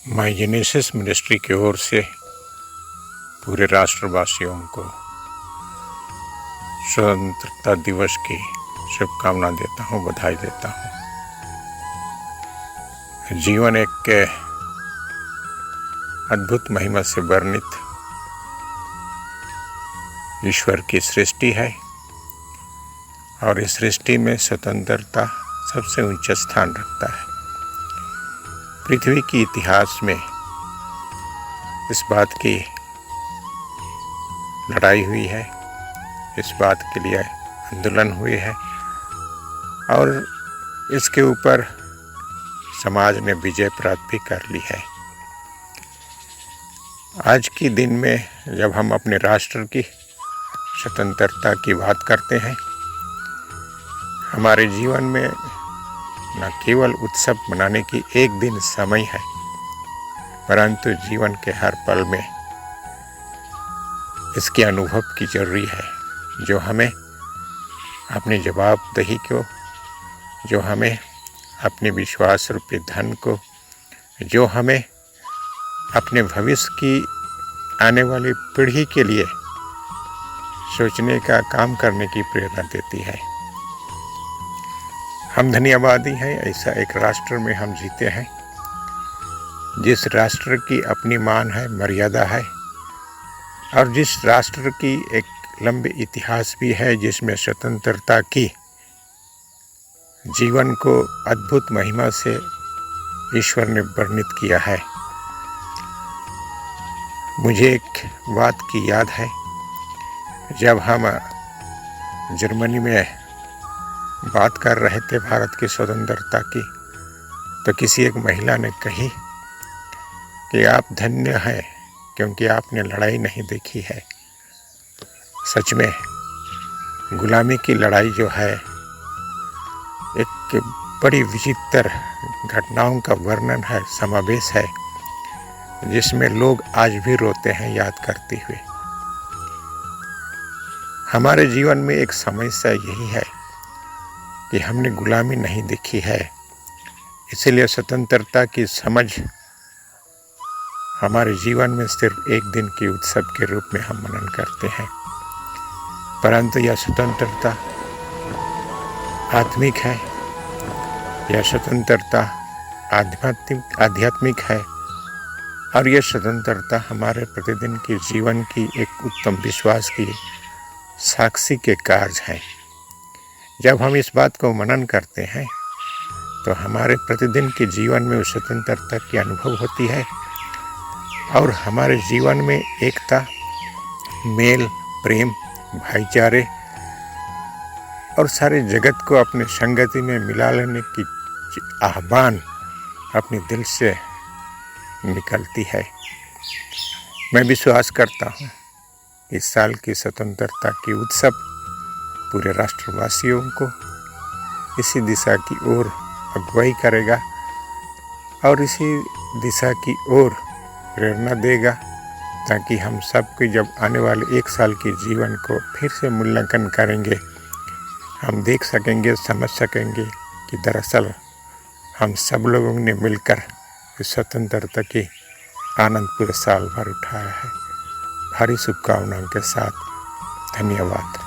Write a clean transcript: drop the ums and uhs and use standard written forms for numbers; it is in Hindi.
माय जेनेसिस मिनिस्ट्री की ओर से पूरे राष्ट्रवासियों को स्वतंत्रता दिवस की शुभकामना देता हूँ, बधाई देता हूँ। जीवन एक अद्भुत महिमा से वर्णित ईश्वर की सृष्टि है और इस सृष्टि में स्वतंत्रता सबसे ऊंचा स्थान रखता है। पृथ्वी के इतिहास में इस बात की लड़ाई हुई है, इस बात के लिए आंदोलन हुए हैं और इसके ऊपर समाज ने विजय प्राप्त भी कर ली है। आज के दिन में जब हम अपने राष्ट्र की स्वतंत्रता की बात करते हैं, हमारे जीवन में न केवल उत्सव मनाने की एक दिन समय है, परंतु जीवन के हर पल में इसके अनुभव की जरूरी है, जो हमें अपनी जवाबदेही को, जो हमें अपने विश्वास रूपी धन को, जो हमें अपने भविष्य की आने वाली पीढ़ी के लिए सोचने का, काम करने की प्रेरणा देती है। हम धन्यवादी हैं, ऐसा एक राष्ट्र में हम जीते हैं जिस राष्ट्र की अपनी मान है, मर्यादा है और जिस राष्ट्र की एक लंबे इतिहास भी है, जिसमें स्वतंत्रता की जीवन को अद्भुत महिमा से ईश्वर ने वर्णित किया है। मुझे एक बात की याद है, जब हम जर्मनी में बात कर रहे थे भारत की स्वतंत्रता की, तो किसी एक महिला ने कही कि आप धन्य हैं क्योंकि आपने लड़ाई नहीं देखी है। सच में गुलामी की लड़ाई जो है एक बड़ी विचित्र घटनाओं का वर्णन है, समावेश है, जिसमें लोग आज भी रोते हैं याद करते हुए। हमारे जीवन में एक समस्या यही है कि हमने गुलामी नहीं देखी है, इसलिए स्वतंत्रता की समझ हमारे जीवन में सिर्फ एक दिन के उत्सव के रूप में हम मनन करते हैं। परंतु यह स्वतंत्रता आत्मिक है, यह स्वतंत्रता आध्यात्मिक है और यह स्वतंत्रता हमारे प्रतिदिन के जीवन की एक उत्तम विश्वास की साक्षी के कार्य है। जब हम इस बात को मनन करते हैं तो हमारे प्रतिदिन के जीवन में उस स्वतंत्रता की अनुभव होती है और हमारे जीवन में एकता, मेल, प्रेम, भाईचारे और सारे जगत को अपने संगति में मिला लेने की आह्वान अपने दिल से निकलती है। मैं विश्वास करता हूँ इस साल की स्वतंत्रता की उत्सव पूरे राष्ट्रवासियों को इसी दिशा की ओर अगुवाई करेगा और इसी दिशा की ओर प्रेरणा देगा, ताकि हम सबके जब आने वाले एक साल के जीवन को फिर से मूल्यांकन करेंगे, हम देख सकेंगे, समझ सकेंगे कि दरअसल हम सब लोगों ने मिलकर इस स्वतंत्रता की आनंद पूरे साल भर उठाया है। भारी शुभकामनाओं के साथ धन्यवाद।